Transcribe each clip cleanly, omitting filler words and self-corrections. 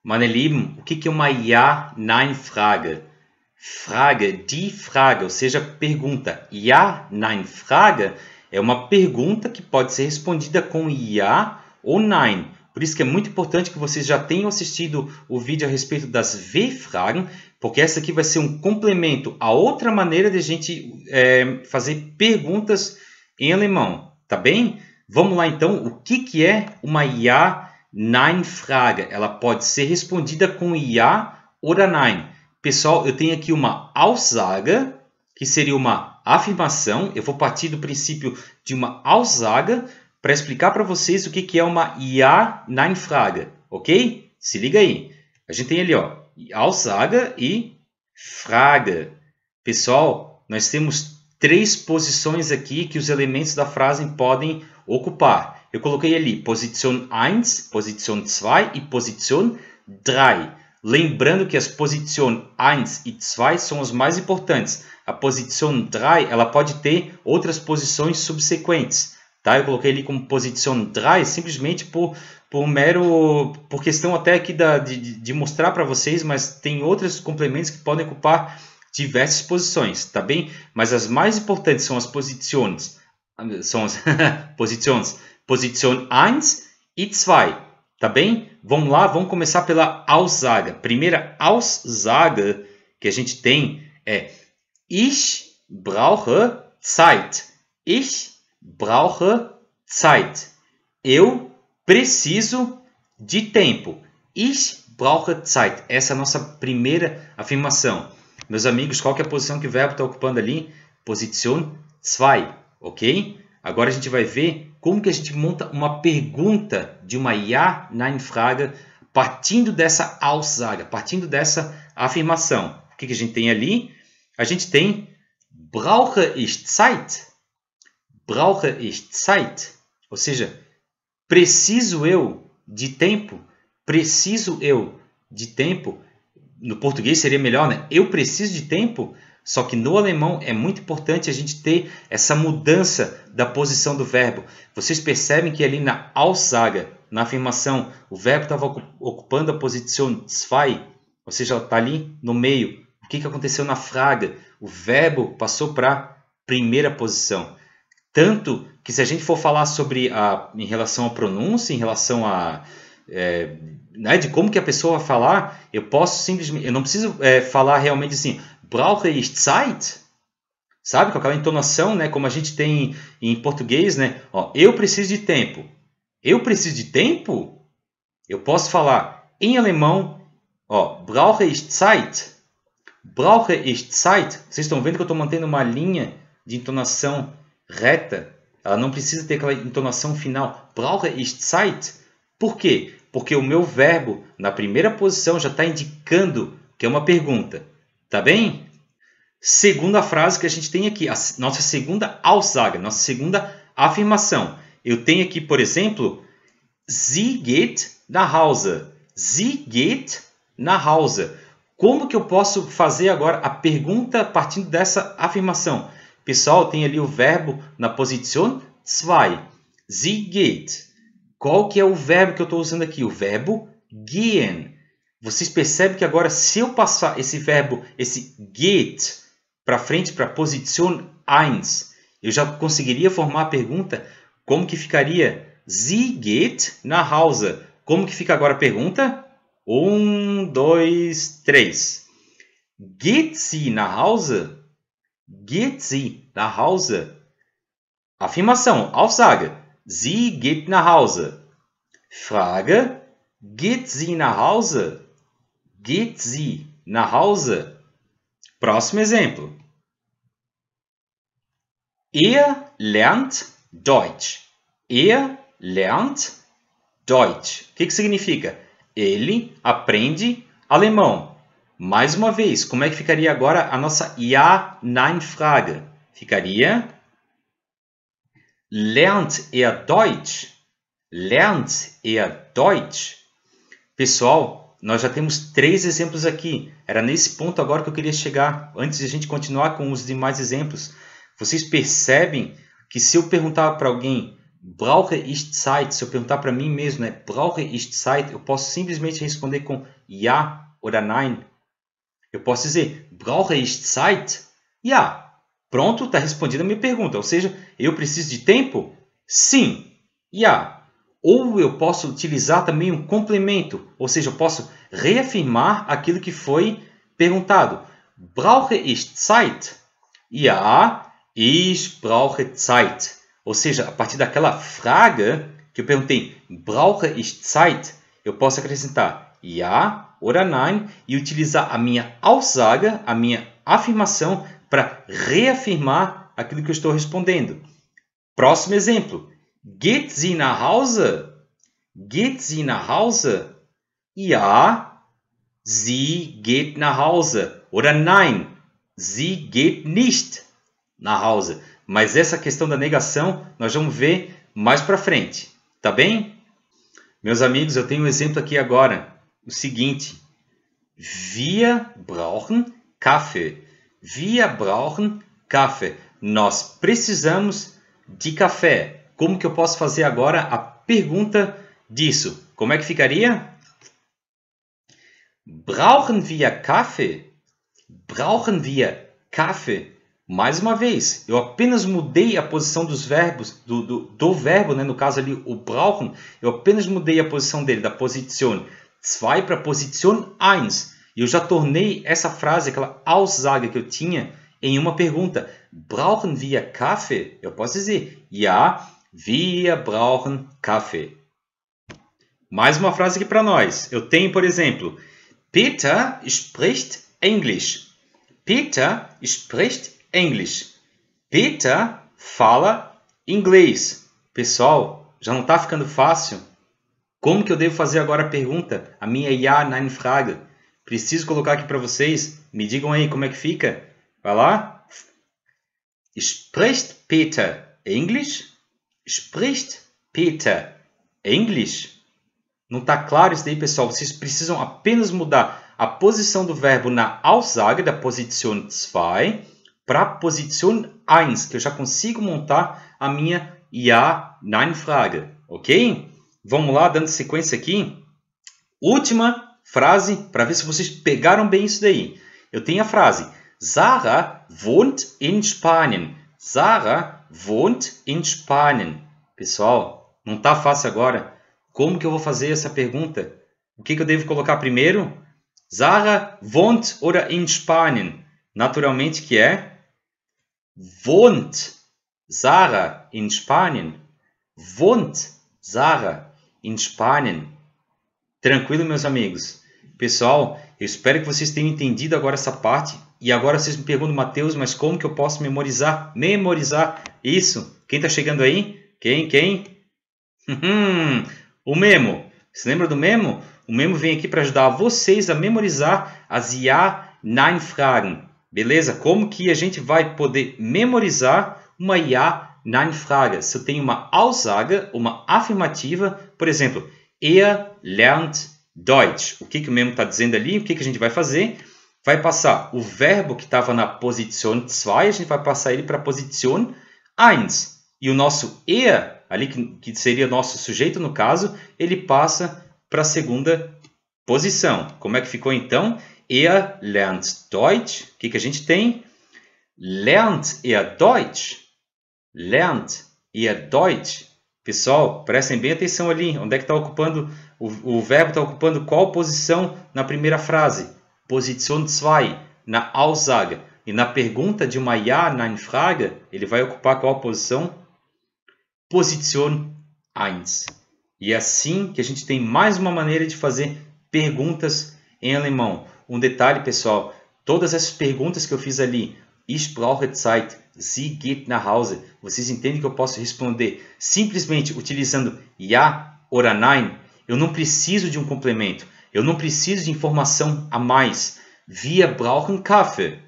Meine Lieben, o que é uma Ja-Nein-Frage? Frage, die Frage, ou seja, pergunta. Ja-Nein-Frage é uma pergunta que pode ser respondida com Ja ou Nein. Por isso que é muito importante que vocês já tenham assistido o vídeo a respeito das W-Fragen, porque essa aqui vai ser um complemento a outra maneira de a gente fazer perguntas em alemão, tá bem? Vamos lá então, o que é uma Ja-Nein-Frage? Ela pode ser respondida com Ja ou Nein. Pessoal, eu tenho aqui uma Aussage, que seria uma afirmação. Eu vou partir do princípio de uma Aussage para explicar para vocês o que é uma Ja-Nein-Frage, ok? Se liga aí. A gente tem ali, ó, Aussage e Frage. Pessoal, nós temos 3 posições aqui que os elementos da frase podem ocupar. Eu coloquei ali Position 1, Position 2 e Position 3. Lembrando que as Position 1 e 2 são as mais importantes. A Position 3 ela pode ter outras posições subsequentes. Tá? Eu coloquei ali como Position 3 simplesmente por questão até aqui de mostrar para vocês, mas tem outros complementos que podem ocupar diversas posições, tá bem? Mas as mais importantes são as posições, Position 1 e 2, tá bem? Vamos lá, vamos começar pela Aussage. Primeira Aussage que a gente tem é Ich brauche Zeit. Ich brauche Zeit. Eu preciso de tempo. Ich brauche Zeit. Essa é a nossa primeira afirmação. Meus amigos, qual que é a posição que o verbo está ocupando ali? Position 2, ok? Agora a gente vai ver como que a gente monta uma pergunta de uma Ja-Nein-Frage partindo dessa Aussage, partindo dessa afirmação. O que a gente tem ali? A gente tem Brauche ich Zeit? Brauche ich Zeit? Ou seja, preciso eu de tempo? Preciso eu de tempo? No português seria melhor, né? Eu preciso de tempo? Só que no alemão é muito importante a gente ter essa mudança da posição do verbo. Vocês percebem que ali na Aussage, na afirmação, o verbo estava ocupando a posição 2, ou seja, está ali no meio. O que aconteceu na Frage? O verbo passou para a primeira posição. Tanto que se a gente for falar sobre em relação à pronúncia, em relação a de como que a pessoa vai falar, eu posso simplesmente, eu não preciso falar realmente assim, brauche ich Zeit? Sabe, com aquela entonação, né, como a gente tem em português, né? Ó, eu preciso de tempo. Eu preciso de tempo? Eu posso falar em alemão, ó, brauche ich Zeit? Brauche ich Zeit? Vocês estão vendo que eu estou mantendo uma linha de entonação reta? Ela não precisa ter aquela entonação final. Brauche ich Zeit? Por quê? Porque o meu verbo, na primeira posição, já está indicando que é uma pergunta. Tá bem? Segunda frase que a gente tem aqui, a nossa segunda Aussage, nossa segunda afirmação. Eu tenho aqui, por exemplo, Sie geht nach Hause. Sie geht nach Hause. Como que eu posso fazer agora a pergunta partindo dessa afirmação? Pessoal, tem ali o verbo na posição 2. Sie geht. Qual que é o verbo que eu estou usando aqui? O verbo gehen. Vocês percebem que agora, se eu passar esse verbo, esse geht, para frente, para a posição 1, eu já conseguiria formar a pergunta, como que ficaria? Sie geht nach Hause. Como que fica agora a pergunta? 1, 2, 3. Geht sie nach Hause? Geht sie nach Hause? Afirmação, Aussage. Sie geht nach Hause. Frage, geht sie nach Hause? Geht sie nach Hause? Próximo exemplo. Er lernt Deutsch. Er lernt Deutsch. O que significa? Ele aprende alemão. Mais uma vez, como é que ficaria agora a nossa Ja-Nein-Frage? Ficaria Lernt er Deutsch? Lernt er Deutsch? Pessoal, nós já temos 3 exemplos aqui. Era nesse ponto agora que eu queria chegar, antes de a gente continuar com os demais exemplos. Vocês percebem que se eu perguntar para alguém, Brauche ich Zeit? Se eu perguntar para mim mesmo, né? Brauche ich Zeit? Eu posso simplesmente responder com ja oder nein. Eu posso dizer, brauche ich Zeit? Ja. Pronto, está respondida a minha pergunta. Ou seja, eu preciso de tempo? Sim. Ja. Ou eu posso utilizar também um complemento. Ou seja, eu posso reafirmar aquilo que foi perguntado. Brauche ich Zeit? Ja, ich brauche Zeit. Ou seja, a partir daquela frage que eu perguntei, brauche ich Zeit? Eu posso acrescentar ja oder nein e utilizar a minha Aussage, a minha afirmação, para reafirmar aquilo que eu estou respondendo. Próximo exemplo. Geht sie nach Hause? Geht sie nach Hause? Ja, sie geht nach Hause. Oder nein, sie geht nicht nach Hause. Mas essa questão da negação nós vamos ver mais para frente. Tá bem? Meus amigos, eu tenho um exemplo aqui agora. O seguinte. Wir brauchen Kaffee. Wir brauchen Kaffee. Nós precisamos de café. Como que eu posso fazer agora a pergunta disso? Como é que ficaria? Brauchen wir Kaffee? Brauchen wir Kaffee? Mais uma vez, eu apenas mudei a posição dos verbos, do verbo, né? No caso ali o brauchen, eu apenas mudei a posição dele, da Position 2 para a Position 1. E eu já tornei essa frase, aquela Aussage que eu tinha, em uma pergunta. Brauchen wir Kaffee? Eu posso dizer, ja, wir brauchen Kaffee. Mais uma frase aqui para nós. Eu tenho, por exemplo, Peter spricht Englisch. Peter spricht English. Peter fala inglês. Pessoal, já não está ficando fácil? Como que eu devo fazer agora a pergunta? A minha Ja-Nein-Frage. Preciso colocar aqui para vocês. Me digam aí como é que fica. Vai lá. Spricht Peter English? Spricht Peter English? Não está claro isso daí, pessoal? Vocês precisam apenas mudar a posição do verbo na Aussage, da Position 2, para a Position 1, que eu já consigo montar a minha Ja-Nein-Frage. Ok? Vamos lá, dando sequência aqui. Última frase, para ver se vocês pegaram bem isso daí. Eu tenho a frase, Sarah wohnt in Spanien. Sarah wohnt in Spanien. Pessoal, não está fácil agora. Como que eu vou fazer essa pergunta? O que eu devo colocar primeiro? Sarah wohnt oder in Spanien? Naturalmente que é wohnt Sarah in Spanien? Wohnt Sarah in Spanien? Tranquilo, meus amigos? Pessoal, eu espero que vocês tenham entendido agora essa parte. E agora vocês me perguntam, Mateus, mas como que eu posso memorizar? Memorizar isso. Quem está chegando aí? Quem? O Memo. Você lembra do Memo? O Memo vem aqui para ajudar vocês a memorizar as Ja-Nein-Fragen. Beleza? Como que a gente vai poder memorizar uma Ja-Nein-Frage? Se eu tenho uma Aussage, uma afirmativa, por exemplo, er lernt Deutsch. O que o Memo está dizendo ali? O que a gente vai fazer? Vai passar o verbo que estava na Position 2, a gente vai passar ele para a Position 1. E o nosso er, ali que seria nosso sujeito no caso, ele passa para a segunda posição. Como é que ficou então? Er lernt Deutsch. O que a gente tem? Lernt er Deutsch? Lernt er Deutsch? Pessoal, prestem bem atenção ali. Onde é que está ocupando? O verbo está ocupando qual posição na primeira frase? Position 2, na Aussage. E na pergunta de uma Ja-Nein-Frage, ele vai ocupar qual posição? Position 1. E é assim que a gente tem mais uma maneira de fazer perguntas em alemão. Um detalhe, pessoal, todas essas perguntas que eu fiz ali, ich brauche Zeit, sie geht nach Hause, vocês entendem que eu posso responder simplesmente utilizando ja oder nein? Eu não preciso de um complemento, eu não preciso de informação a mais. Wir brauchen Kaffee.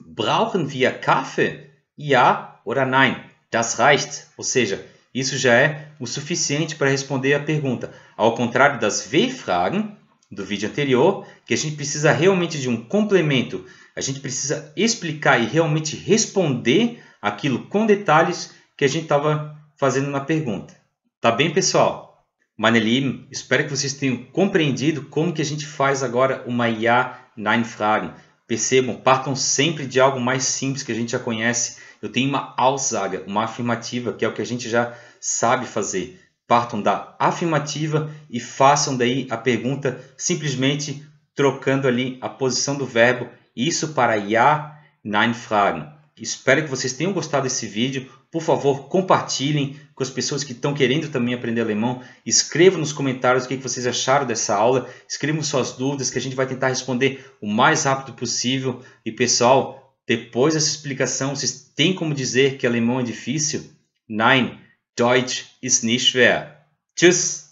Brauchen wir Kaffee? Ja oder nein? Das reicht. Ou seja, isso já é o suficiente para responder a pergunta. Ao contrário das W-Fragen do vídeo anterior, que a gente precisa realmente de um complemento. A gente precisa explicar e realmente responder aquilo com detalhes que a gente estava fazendo uma pergunta. Tá bem, pessoal? Meine Lieben, espero que vocês tenham compreendido como que a gente faz agora uma Ja-Nein-Fragen. Percebam, partam sempre de algo mais simples que a gente já conhece. Eu tenho uma Aussage, uma afirmativa, que é o que a gente já sabe fazer. Partam da afirmativa e façam daí a pergunta simplesmente trocando ali a posição do verbo. Isso para Ja, Nein Fragen. Espero que vocês tenham gostado desse vídeo. Por favor, compartilhem com as pessoas que estão querendo também aprender alemão. Escrevam nos comentários o que vocês acharam dessa aula. Escrevam suas dúvidas que a gente vai tentar responder o mais rápido possível. E pessoal, depois dessa explicação, vocês têm como dizer que alemão é difícil? Nein, Deutsch ist nicht schwer. Tschüss!